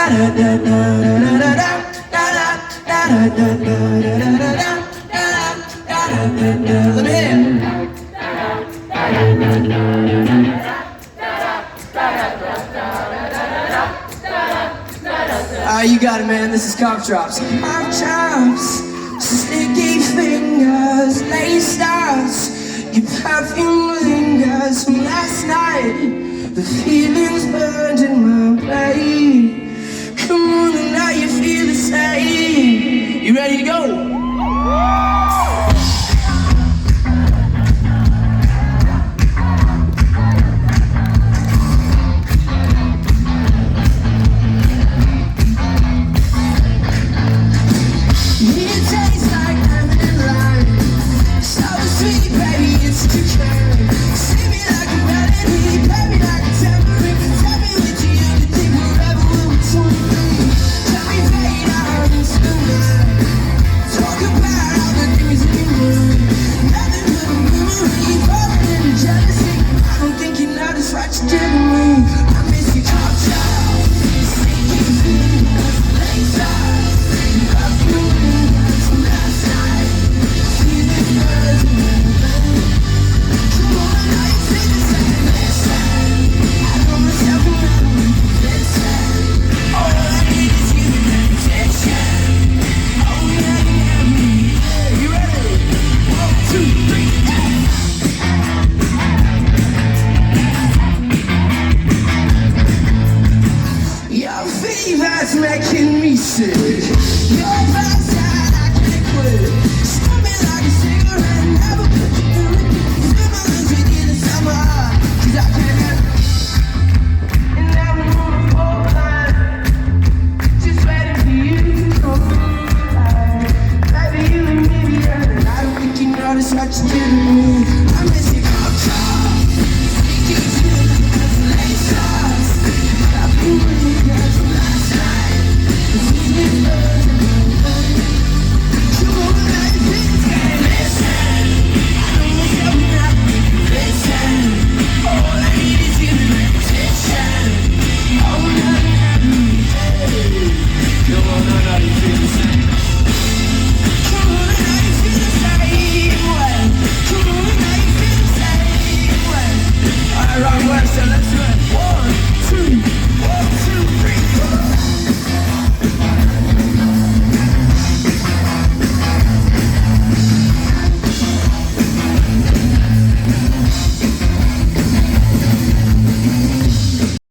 Let me hear. You got it, man. This is cough drops. Cough drops, sticky fingers, lace stars. Your perfume lingers from last night. The feelings burned in my brain. Come on, and now you feel the same. You ready to go? Making me sick. Your